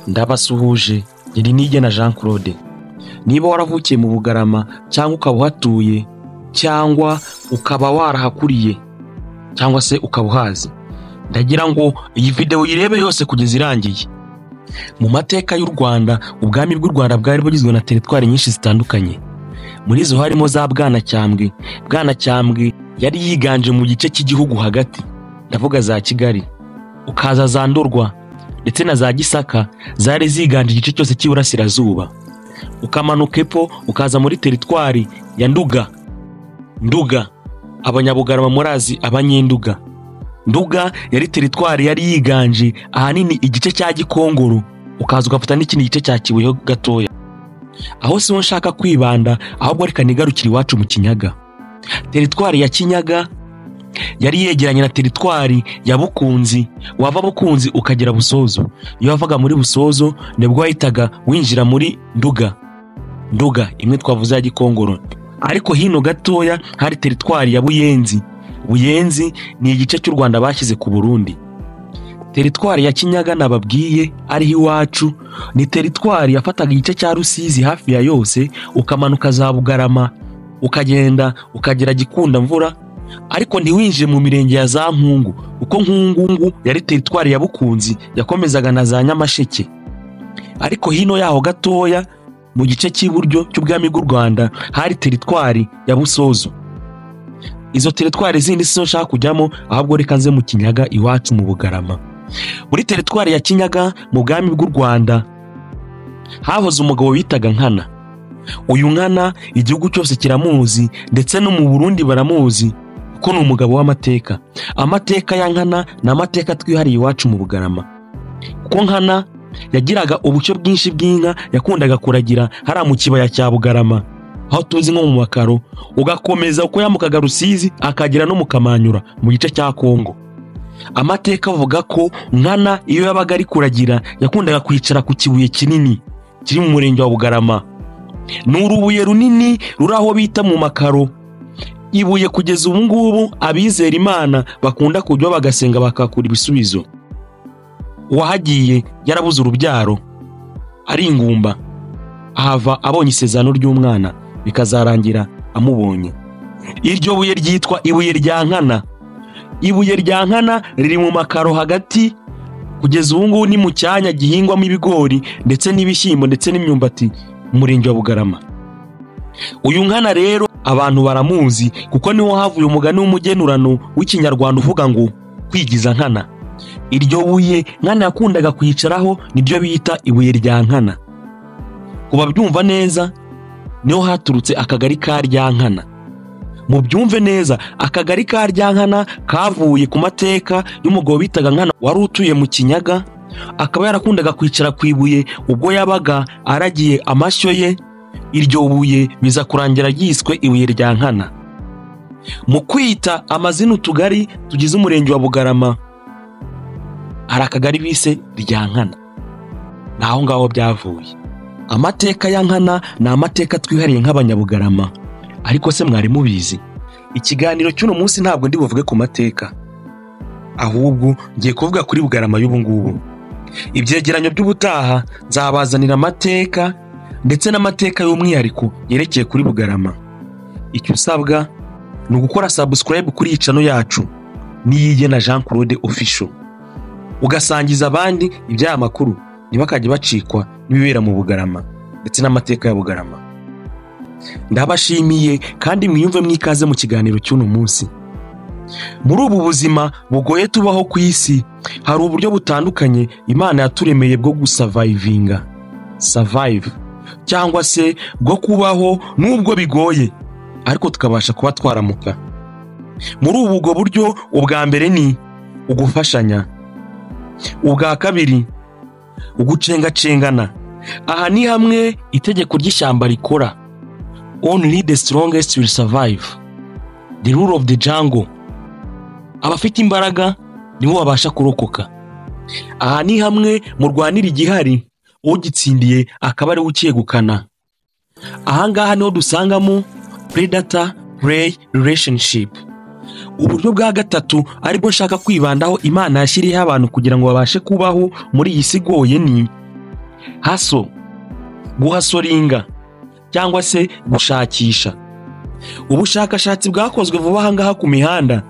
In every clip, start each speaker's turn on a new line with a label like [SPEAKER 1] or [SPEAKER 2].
[SPEAKER 1] Ndabasuhuje Nyirinigena Jean Claude. Niba waravukiye mu Bugarama cyangwa ukaba uhatuye cyangwa ukaba warahakuriye cyangwa se ukaba uhazi, ndagira ngo iyi video uyirebe yose kugeza irangiye. Mu mateka y'u Rwanda, ubwami bw'u Rwanda bwari bugizwe na teritwari nyinshi zitandukanye. Muri zo harimo za Bwanacyambwe. Bwanacyambwe yari yiganje mu gice cy'igihugu hagati, ndavuga za Kigali, ukaza za Ndorwa ndetse na za Gisaka zari ziganje igice cyose cy'Iburasirazuba. Ukamanuka epfo ukaza muri teritwari ya Nduga. Abanyabugarama murazi Abanyenduga. Nduga yari teritwari yari yiganje ahanini igice cya Gikongoro, ukaza ugafata n'ikindi gice cya Kibuye gatoya. Aho siho nshaka kwibanda, ahubwo reka nigarukire iwacu mu Kinyaga. Teritwari ya Kinyaga yari yegeranye na teritwari ya Bukunzi. Wava Bukunzi ukagera Busozo. Iyo wavaga muri Busozo nibwo wahitaga winjira muri Nduga imwe twavuze ya Gikongoro. Ariko hino gatoya hari teritwari ya Buyenzi. Buyenzi ni igice cy'u Rwanda bashyize ku Burundi. Teritwari ya Kinyaga nababwiye ari iwacu ni teritwari yafataga igice cya Rusizi hafi ya yose, ukamanuka za Bugarama ukagenda ukagera Gikunda Mvura, ariko ntiwinjire mu mirenge ya za Nkungu, uko Nkungu yari teritwari ya Bukunzi yakomezaga na za Nyamasheke. Ariko hino yaho gatoya mu gice cy'iburyo cy'ubwami bw'u Rwanda hari teritwari ya Busozo. Izo teritwari zindi sizo nshaka kujyamo, ahubwo reka nze mu Kinyaga iwacu mu Bugarama. Muri teritwari ya Kinyaga mu bwami bw'u Rwanda hahoze umugabo bitaga Nkana. Uyu Nkana igihugu cyose kiramuzi ndetse no mu Burundi baramuzi kuko ni umugabo w'amateka. Amateka ya Nkana ni amateka twihariye iwacu mu Bugarama. Kuko Nkana yagiraga ubucyo bwinshi bw'inka yakundaga kuragira hariya mu kibaya cya Bugarama, aho tuzi nko mu Makaro, ugakomeza uko yamukaga Rusizi akagera no mu Kamanyura mu gice cya Kongo. Amateka avuga ko Nkana iyo yabaga ari kuragira yakundaga kwicara ku kibuye kinini kiri mu murenge wa Bugarama. Ni urubuye runini ruri aho bita mu Makaro. Ibuye kugeza ubu ngubu abizera Imana bakunda kujya bagasenga bakakura ibisubizo. Uwahagiye yarabuze urubyaro ari ingumba, ahava abonye isezerano ry'umwana bikazarangira amubonye. Iryo buye ryitwa ibuye rya Nkana. Ibuye rya Nkana riri mu Makaro hagati, kugeza ubu ngubu ni mu cyanya gihingwamo ibigori ndetse n'ibishyimbo ndetse n'imyumbati mu murenge wa Bugarama. Uyu Nkana rero abantu baramuzi kuko niho havuye umugani w'umugenurano w'ikinyarwanda uvuga ngo kwigiza Nkana. Iryo buye Nkana yakundaga kwicaraho niryo bita ibuye rya Nkana. Kuba byumva neza niho haturutse akagari ka Ryankana. Mu byumve neza akagari ka Ryankana kavuye ku mateka y'umugabo bitaga Nkana wari utuye mu Kinyaga, akaba yarakundaga kwicara ku ibuye ubwo yabaga aragiye amashyo ye. Iryo buye biza kurangira yiswe ibuye rya Nkana. Mu kwita amazina utugari tugize umurenge wa Bugarama hari akagari bise Ryankana, naho ngaho byavuye. Amateka ya Nkana ni amateka twihariye nk'abanyabugarama. Ariko se mwari mubizi? Ikiganiro cy'uno munsi ntabwo ndi buvuge ku mateka, ahubwo ngiye kuvuga kuri Bugarama y'ubu ngubu. Ibyegeranyo by'ubutaha nzabazanira amateka ndetse n'amateka y'umwihariko yerekeye kuri Bugarama. Icyo usabwa ni ugukora subscribe kuri iyi channel yacu Niyigena Jean Claude Official, ugasangiza abandi iby'aya makuru ntibakajye bacikwa n'ibibera mu Bugarama ndetse n'amateka ya Bugarama. Ndabashimiye kandi mwiyumve mwikaze mu kiganiro cy'uno munsi. Muri ubu buzima bugoye tubaho ku isi, hari uburyo butandukanye Imana yaturemeye bwo survive cyangwa se bwo kubaho nubwo bigoye ariko tukabasha kuba twaramuka. Muri ubu buryo, ubwa mbere ni ugufashanya, ubwa kabiri ugucengacengana. Aha ni hamwe itegeko ry'ishyamba rikora, only the strongest will survive, the rule of the jungle. Abafite imbaraga nibo babasha kurokoka. Aha ni hamwe murwanira igihari, ugitsindiye akaba ari ukiyegukana. Aha ngaha niho dusangamo predator prey relationship. Uburyo bwa gatatu aribwo nshaka kwibandaho Imana yashyiriyeho abantu kugira ngo babashe kubaho muri iyi si igoye ni haso, guhasoringa cyangwa se gushakisha. Ubushakashatsi bwakozwe vuba aha ngaha ku mihanda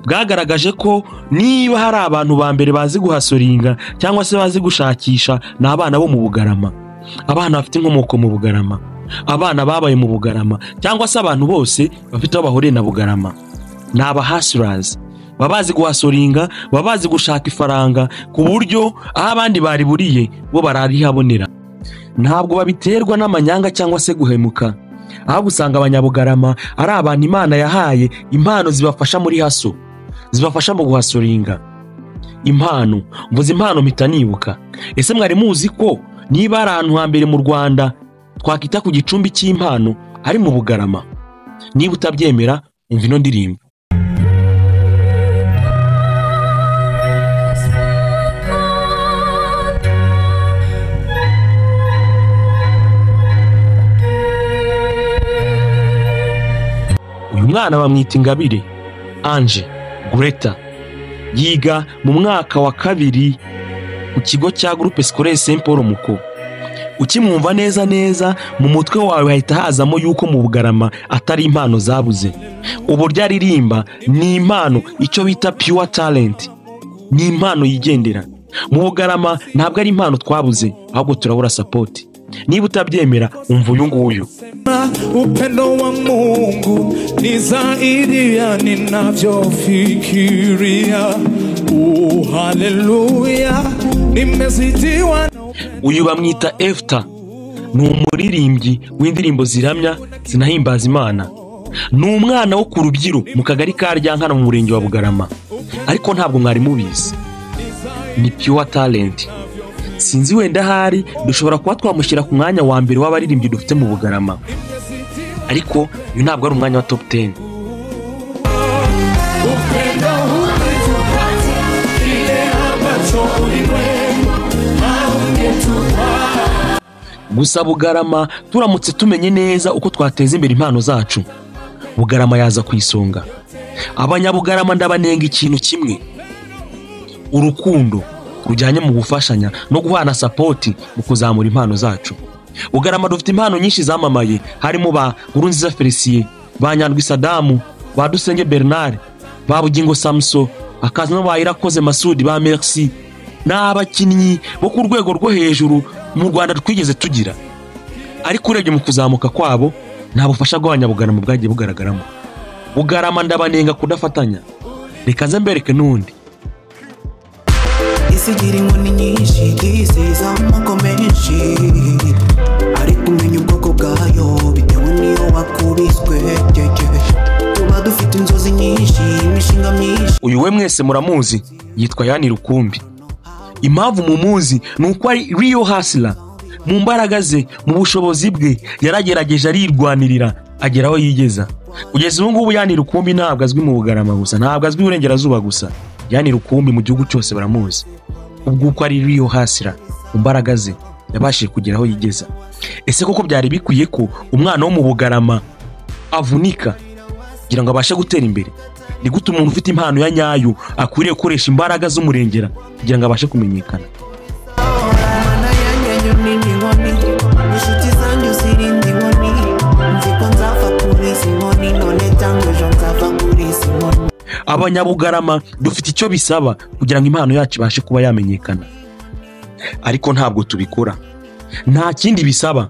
[SPEAKER 1] bwagaragaje ko niba hari abantu ba mbere bazi guhasoringa cyangwa se bazi gushakisha ni abana bo mu Bugarama, abana bafite inkomoko mu Bugarama, abana babaye mu Bugarama, cyangwa se abantu bose bafite aho bahuriye na Bugarama. Ni abahasurazi, babazi guhasoringa, babazi gushaka ifaranga ku buryo aho abandi bari buriye bo bararihabonera. Ntabwo babiterwa n'amanyanga cyangwa se guhemuka, aho usanga abanyabugarama ari abantu Imana yahaye impano zibafasha muri haso, zibafasha mu guhasoringa. Impano, mvuze impano mpita nibuka. Ese mwari muzi ko niba ari ahantu hambere mu Rwanda twakita ku gicumbi cy'impano ari mu Bugarama? Niba utabyemera umva ino ndirimbo. Umwana bamwita Ingabire Ange Greta, yiga mu mwaka wa 2 ku kigo cya Groupe Scolaire Saint Paul Muko. Ukimwumva neza mu mutwe wawe hahita hazamo yuko mu Bugarama atari impano zabuze. Uburyo aririmba ni impano, icyo bita pure talent, ni impano yigendera. Mu Bugarama ntabwo ari impano twabuze, ahubwo turabura support. Niba utabyemera umva uyu nguyu.
[SPEAKER 2] Upendo wa Mungu ni zaidi ya ninavyofikiria. Haleluya, nimezidiwa.
[SPEAKER 1] Uyu bamwita Efta, ni umuririmbyi w'indirimbo ziramya zinahimbaza Imana. Ni umwana wo ku Rubyiro mu kagari ka Ryankana mu murenge wa Bugarama, ariko ntabwo mwari mubizi. Ni pure talent. Sinzi wenda hari dushobora kuba twamushyira ku mwanya wa mbere w'abaririmbyi dufite mu Bugarama, ariko uyu ntabwo ari umwanya wa top 10. Gusa Bugarama turamutse tumenye neza uko twateza imbere impano zacu, Bugarama yaza ku isonga. Abanyabugarama ndabanenga ikintu kimwe: urukundo rujyanye mu gufashanya no guhana support mu kuzamura impano zacu. Bugarama dufite impano nyinshi zamamaye, harimo ba Nkurunziza Felicien, ba Nyandwi Sadamu, ba Dusenge Bernard, ba Bugingo Samson, akaza no ba Irakoze Masudi, ba Merci, n'abakinnyi bo ku rwego rwo hejuru mu Rwanda twigeze tugira. Ariko urebye mu kuzamuka kwabo nta bufasha bw'abanyabugarama bwagiye bugaragaramo. Bugarama ndabanenga kudafatanya. Reka nze mbereke n'undi.
[SPEAKER 3] Isigira inkoni nyinshi isiza amoko menshi, ariko umenya ubwoko bwayo bitewe n'iyo wakubiswe. Tuba dufite inzozi nyinshi, imishinga myinshi.
[SPEAKER 1] Uyu we mwese muramuzi, yitwa Yani Rukumbi. Impamvu mumuzi ni uko ari real hustler. Mu mbaraga ze, mu bushobozi bwe yaragerageje arirwanirira agera aho yigeza. Kugeza ubu ngubu Yani Rukumbi ntabwo azwi mu Bugarama gusa, ntabwo azwi Iburengerazuba gusa. Yani Rukumbi mu gihugu cyose baramuzi. Ubwo uko ari real hustler, mu mbaraga ze yabashije kugera aho yigeza. Ese koko byari bikwiye ko umwana wo mu Bugarama avunika kugira ngo abashe gutera imbere? Ni gute umuntu ufite impano ya nyayo akwiriye gukoresha imbaraga z'umurengera kugira ngo abashe kumenyekana? Abanyabugarama dufite icyo bisaba kugira ngo impano yacu ibashe kuba yamenyekana, ariko ntabwo tubikora. Nta kindi bisaba,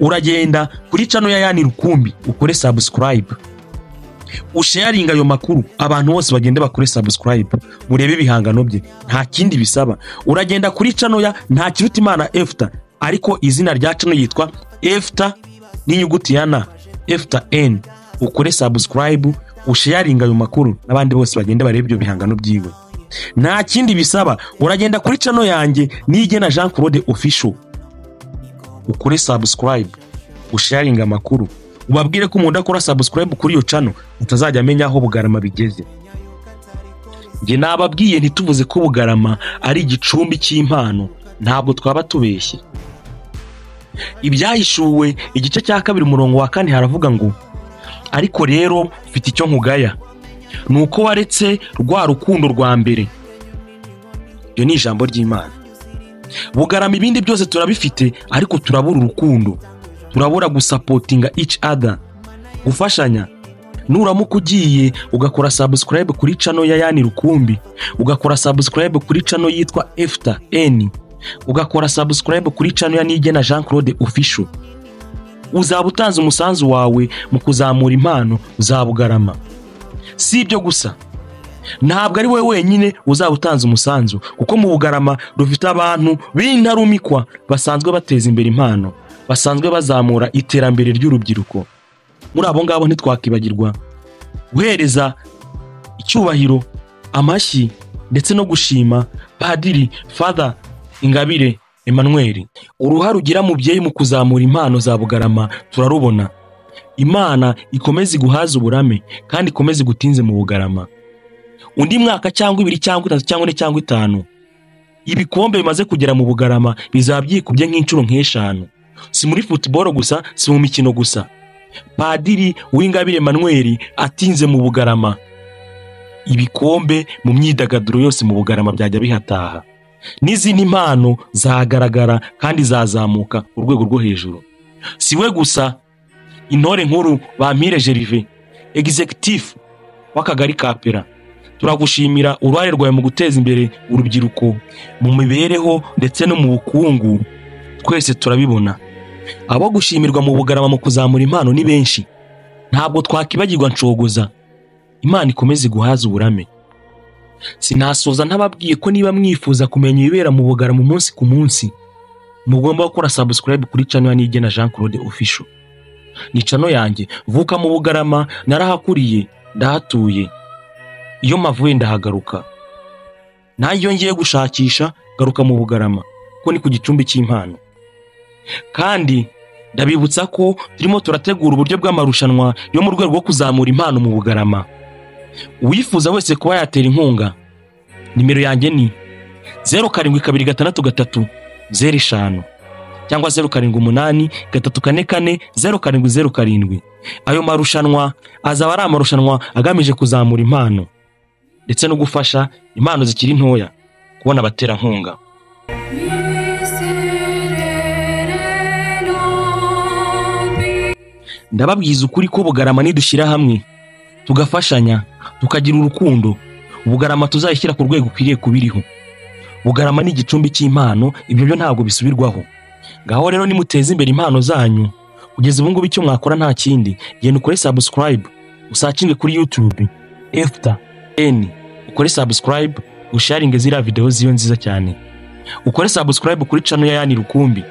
[SPEAKER 1] uragenda kuri channel ya Yani Rukumbi ukore subscribe, usharinga ayo makuru, abantu bose bagende bakore subscribe, murebe ibihangano bye. Nta kindi bisaba, uragenda kuri channel ya Ntakirutimana Efta, ariko izina rya channel yitwa Efta n'inyuguti ya na Efta N, ukore subscribe, usharinga ayo makuru n'abandi bose bagende barebe ibyo bihangano byiwe. Nta kindi bisaba, uragenda kuri channel yanjye Nigena Jean Claude Official, ukore subscribe, usharinga amakuru, ubabwire ko umuntu akora subscribe kuri iyo channel utazajya amenya aho Bugarama bigeze. Nge nababwiye ntituvuze ko Bugarama ari igicumbi cy'impano, ntabwo twaba tubeshye. Ibyahishuwe igice cya 2 umurongo wa 4 haravuga ngo, ariko rero mfite icyo nkugaya, nuko waretse rwa rukundo rwa mbere. Iyo ni ijambo ry'Imana. Bugarama ibindi byose turabifite, ariko turabura urukundo, turabura gusapotinga each other, gufashanya. Nuramuka ugiye ugakora subscribe kuri channel ya Yani Rukumbi, ugakora subscribe kuri channel yitwa After N, ugakora subscribe kuri channel ya Nigena Jean Claude Official, uzaba utanze umusanzu wawe mu kuzamura impano za Bugarama. Si ibyo gusa, ntabwo ari wowe wenyine uzaba utanze umusanzu, kuko mu Bugarama dufite abantu b'intarumikwa basanzwe bateza imbere impano, basanzwe bazamura iterambere ry'urubyiruko. Muri abo ngabo ntitwakibagirwa guhereza icyubahiro, amashyi ndetse no gushima Padiri Father Ingabire Emmanuel. Uruhare ugira mubyeyi mu kuzamura impano za Bugarama turarubona. Imana ikomeze guhaza uburame kandi ikomeze gutinze mu Bugarama. Undi mwaka cyangwa 2 cyangwa 3 cyangwa 4 cyangwa 5 ibikombe bimaze kugera mu Bugarama bizabyikubye nk'inshuro nk'eshanu. Si muri football gusa, si mu mikino gusa. Padiri Uwingabire Emmanuel atinze mu Bugarama, ibikombe mu myidagaduro yose mu Bugarama byajya bihataha. N'izindi impano zagaragara kandi zazamuka urwego rwo hejuru. Siwe gusa, intore nkuru Bampire Gervais, executive w'akagari Kapera, turagushimira uruhare rwawe mu guteza imbere urubyiruko mu mibereho ndetse no mu bukungu. Twese turabibona. Abo gushimirwa mu Bugarama mu kuzamura impano ni benshi, ntabwo twakibagirwa Nshogoza. Imana ikomeze guhaza uburame. Sinasoza ntababwiye ko niba mwifuza kumenya ibibera mu Bugarama umunsi ku munsi, mugomba gukora subscribe kuri channel ya Nigena Jean Claude Official. Ni channel yanjye, vuka mu Bugarama, narahakuriye, ndahatuye. Iyo mavuye ndahagaruka. Nayo ngiye gushakisha, garuka mu Bugarama, ko ni ku gicumbi cy'impano. Kandi ndabibutsa ko turimo turategura uburyo bw'amarushanwa yo mu rwego rwo kuzamura impano mu Bugarama. Uwifuza wese kuba yatera inkunga, nimero yanjye ni 07263305 cyangwa 0788344007. Ayo marushanwa azaba ari amarushanwa agamije kuzamura impano ndetse no gufasha impano zikiri ntoya kubona abatera nkunga. Ndababwiza ukuri ko Bugarama nidushyira hamwe tugafashanya, tukagira urukundo, Bugarama tuzayishyira ku rwego ukwiriye kubiriho. Bugarama ni igicumbi cy'impano, ibyo byo ntabwo bisubirwaho. Ngaho rero nimuteze imbere impano zanyu. Kugeza ubu ngubu icyo mwakora nta kindi, genda ukore subscribe, usacinge kuri YouTube After N, ukore subscribe, usharinge ziriya video ziyo nziza cyane. Ukore subscribe kuri channel ya Yani Rukumbi,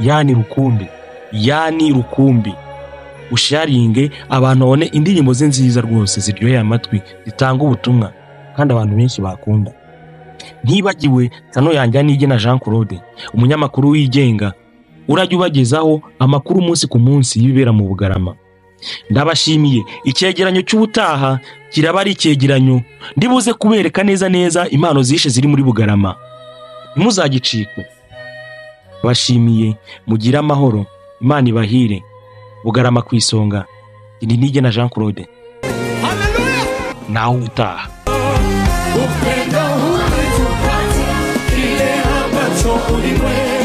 [SPEAKER 1] Yani Rukumbi, Yani Rukumbi. Usharinge abantu babone indirimbo ze nziza rwose ziryoheye amatwi, zitanga ubutumwa kandi abantu benshi bakunda. Ntibagiwe channel yanjye Nigena Jean Claude, umunyamakuru wigenga, urajya ubagezaho amakuru umunsi ku munsi y'ibibera mu Bugarama. Ndabashimiye. Icyegeranyo cy'ubutaha kiraba ari icyegeranyo ndibuze kubereka neza impano zishe ziri muri Bugarama. Ntimuzagicikwe. Bashimiye, mugira amahoro, Imana ibahire. Bugarama ku isonga. Ni Nigena Jean Claude.
[SPEAKER 2] Hallelujah.
[SPEAKER 1] Nawe utaha.
[SPEAKER 2] Upendo huu kile ambacho ulimwengu